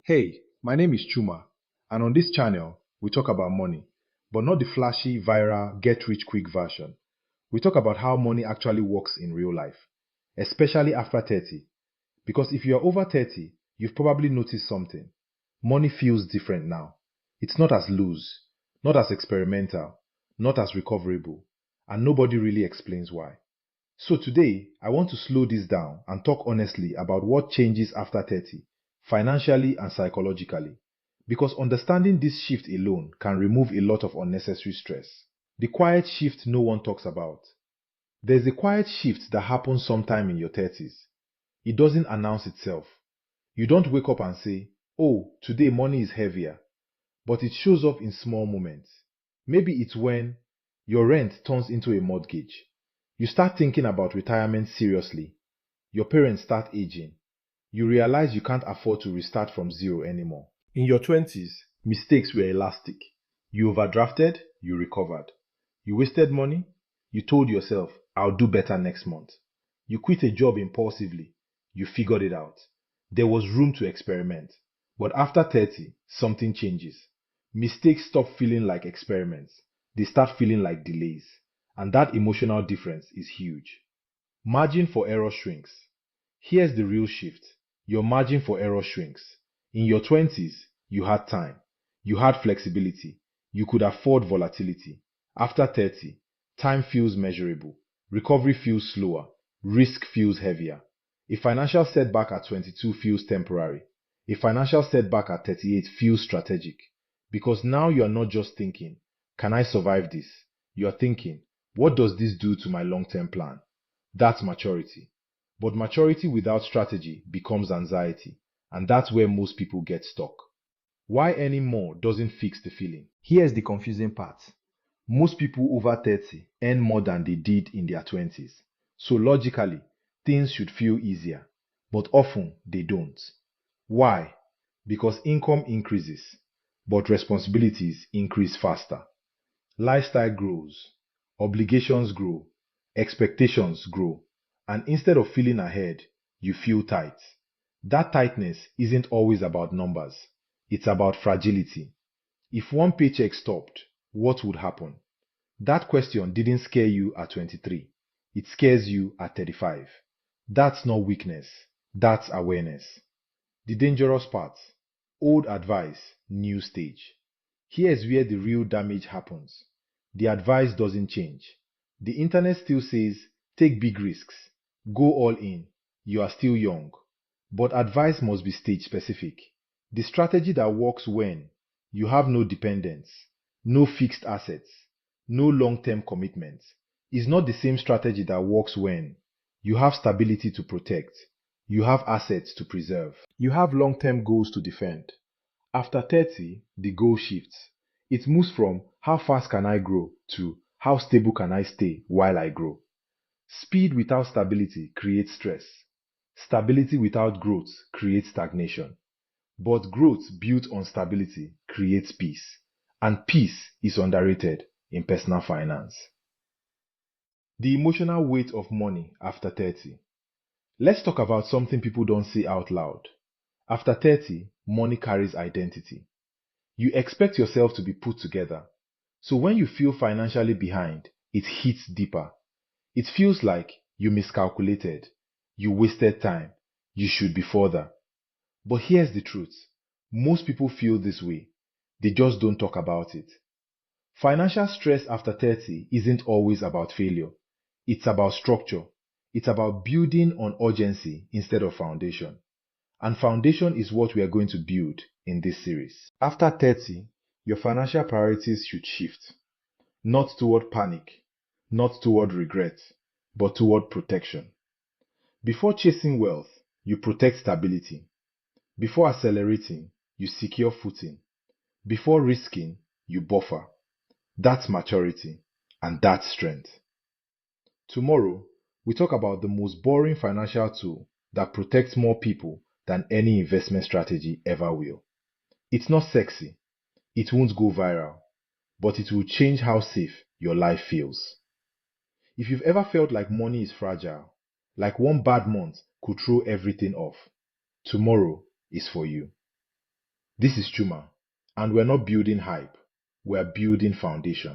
Hey, my name is Chuma, and on this channel, we talk about money, but not the flashy, viral, get rich quick version. We talk about how money actually works in real life, especially after 30. Because if you're over 30, you've probably noticed something. Money feels different now. It's not as loose, not as experimental, not as recoverable, and nobody really explains why. So today, I want to slow this down and talk honestly about what changes after 30, financially and psychologically. Because understanding this shift alone can remove a lot of unnecessary stress. The quiet shift no one talks about. There's a quiet shift that happens sometime in your 30s. It doesn't announce itself. You don't wake up and say, oh, today money is heavier, but it shows up in small moments. Maybe it's when your rent turns into a mortgage. You start thinking about retirement seriously. Your parents start aging. You realize you can't afford to restart from zero anymore. In your 20s, mistakes were elastic. You overdrafted, you recovered. You wasted money, you told yourself, I'll do better next month. You quit a job impulsively, you figured it out. There was room to experiment. But after 30, something changes. Mistakes stop feeling like experiments. They start feeling like delays. And that emotional difference is huge. Margin for error shrinks. Here's the real shift. Your margin for error shrinks. In your 20s, you had time. You had flexibility. You could afford volatility. After 30, time feels measurable. Recovery feels slower. Risk feels heavier. A financial setback at 22 feels temporary. A financial setback at 38 feels strategic. Because now you are not just thinking, can I survive this? You are thinking, what does this do to my long-term plan? That's maturity. But maturity without strategy becomes anxiety, and that's where most people get stuck. Why earning more doesn't fix the feeling. Here's the confusing part. Most people over 30 earn more than they did in their 20s. So logically, things should feel easier, but often they don't. Why? Because income increases, but responsibilities increase faster. Lifestyle grows, obligations grow, expectations grow, and instead of feeling ahead, you feel tight. That tightness isn't always about numbers, it's about fragility. If one paycheck stopped, what would happen? That question didn't scare you at 23. It scares you at 35. That's not weakness, that's awareness. The dangerous part. Old advice, new stage. Here's where the real damage happens. The advice doesn't change. The internet still says, take big risks, go all in, you are still young. But advice must be stage specific. The strategy that works when you have no dependence, no fixed assets, no long-term commitments is not the same strategy that works when you have stability to protect, you have assets to preserve, you have long-term goals to defend. After 30, the goal shifts. It moves from how fast can I grow to how stable can I stay while I grow. Speed without stability creates stress. Stability without growth creates stagnation. But growth built on stability creates peace. And peace is underrated in personal finance. The emotional weight of money after 30. Let's talk about something people don't say out loud. After 30, money carries identity. You expect yourself to be put together. So when you feel financially behind, it hits deeper. It feels like you miscalculated, you wasted time, you should be further. But here's the truth. Most people feel this way. They just don't talk about it. Financial stress after 30 isn't always about failure. It's about structure. It's about building on urgency instead of foundation. And foundation is what we are going to build in this series. After 30, your financial priorities should shift. Not toward panic, not toward regret, but toward protection. Before chasing wealth, you protect stability. Before accelerating, you secure footing. Before risking, you buffer. That's maturity, and that's strength. Tomorrow, we talk about the most boring financial tool that protects more people than any investment strategy ever will. It's not sexy, it won't go viral, but it will change how safe your life feels. If you've ever felt like money is fragile, like one bad month could throw everything off, tomorrow is for you. This is Chuma, and we're not building hype, we're building foundation.